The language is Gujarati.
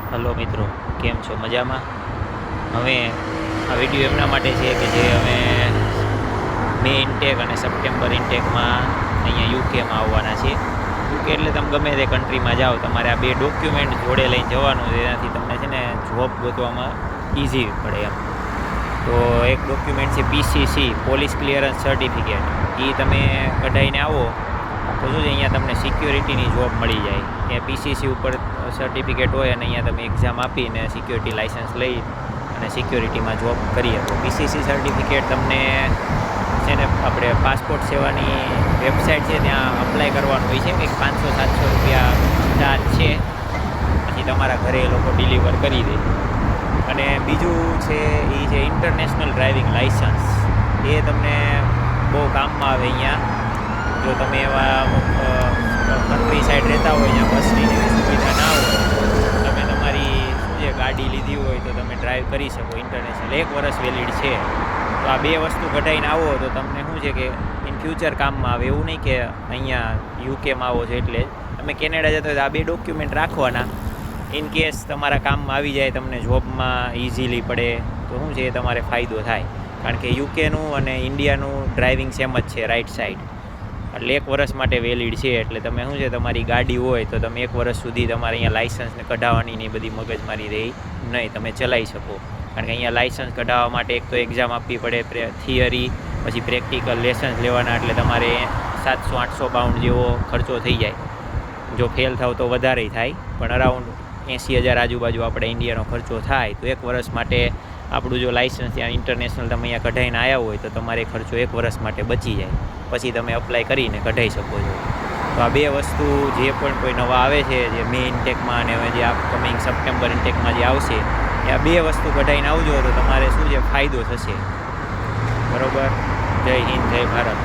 હલો મિત્રો, કેમ છો? મજામાં? હવે આ વિડીયો એમના માટે છે કે જે અમે મે ઇન્ટેક અને સપ્ટેમ્બર ઇન્ટેકમાં અહીંયા યુકેમાં આવવાના છીએ. યુકે એટલે તમે ગમે તે કન્ટ્રીમાં જાઓ, તમારે આ બે ડોક્યુમેન્ટ જોડે લઈને જવાનું, જેનાથી તમને છે ને જોબ ગોતવામાં ઇઝી પડે એમ. તો એક ડોક્યુમેન્ટ છે પીસીસી, પોલીસ ક્લિયરન્સ સર્ટિફિકેટ. એ તમે કઢાઈને આવો તો શું છે, અહીંયા તમને સિક્યોરિટીની જોબ મળી જાય. ત્યાં પીસીસી ઉપર સર્ટિફિકેટ હોય અને અહીંયા તમે એક્ઝામ આપીને સિક્યોરિટી લાઇસન્સ લઈ અને સિક્યોરિટીમાં જોબ કરી શકો. પીસીસી સર્ટિફિકેટ તમને છે ને આપણે પાસપોર્ટ સેવાની વેબસાઇટ છે ત્યાં અપ્લાય કરવાનું હોય છે. કંઈક 500-700 રૂપિયા ચાર્જ છે, પછી તમારા ઘરે એ લોકો ડિલિવર કરી દે. અને બીજું છે એ છે ઇન્ટરનેશનલ ડ્રાઇવિંગ લાઇસન્સ. એ તમને બહુ કામમાં આવે અહીંયા. જો તમે એવા કન્ટ્રી સાઈડ રહેતા હોય જ્યાં બસની એવી સુવિધા ના હોય, તમે તમારી શું છે ગાડી લીધી હોય તો તમે ડ્રાઈવ કરી શકો. ઇન્ટરનેશનલ 1 વર્ષ વેલિડ છે. તો આ બે વસ્તુ કઢાઈને આવો તો તમને શું છે કે ઇન ફ્યુચર કામમાં આવે. એવું નહીં કે અહીંયા યુકેમાં આવો છો એટલે તમે કેનેડા જતા હોય તો આ બે ડોક્યુમેન્ટ રાખવાના. ઇન કેસ તમારા કામમાં આવી જાય, તમને જોબમાં ઇઝીલી પડે તો શું છે એ તમારે ફાયદો થાય. કારણ કે યુકેનું અને ઇન્ડિયાનું ડ્રાઇવિંગ સેમ જ છે, રાઈટ સાઈડ. એટલે 1 વર્ષ માટે વેલિડ છે. એટલે તમે શું છે તમારી ગાડી હોય તો તમે 1 વર્ષ સુધી તમારે અહીંયા લાઇસન્સને કઢાવવાની ને બધી મગજમારી રહી નહીં, તમે ચલાવી શકો. કારણ કે અહીંયા લાઇસન્સ કઢાવવા માટે એક તો એક્ઝામ આપવી પડે, થિયરી, પછી પ્રેક્ટિકલ લેસન્સ લેવાના, એટલે તમારે 700-800 પાઉન્ડ જેવો ખર્ચો થઈ જાય. જો ફેલ થાવ તો વધારે થાય, પણ અરાઉન્ડ 80,000 આજુબાજુ આપણે ઇન્ડિયાનો ખર્ચો થાય. તો 1 વર્ષ માટે આપણું જો લાઇસન્સ ત્યાં ઇન્ટરનેશનલ તમે અહીંયા કઢાઈને આવ્યા હોય તો તમારે ખર્ચો 1 વર્ષ માટે બચી જાય. પછી તમે અપ્લાય કરીને કઢાઈ શકો છો. તો આ બે વસ્તુ જે પણ કોઈ નવા આવે છે, જે મે ઇન્ટેકમાં અને હવે જે અપકમિંગ સપ્ટેમ્બર ઇન્ટેકમાં જે આવશે, એ આ બે વસ્તુ કઢાઈને આવજો તો તમારે શું છે ફાયદો થશે. બરાબર. જય હિન્દ, જય ભારત.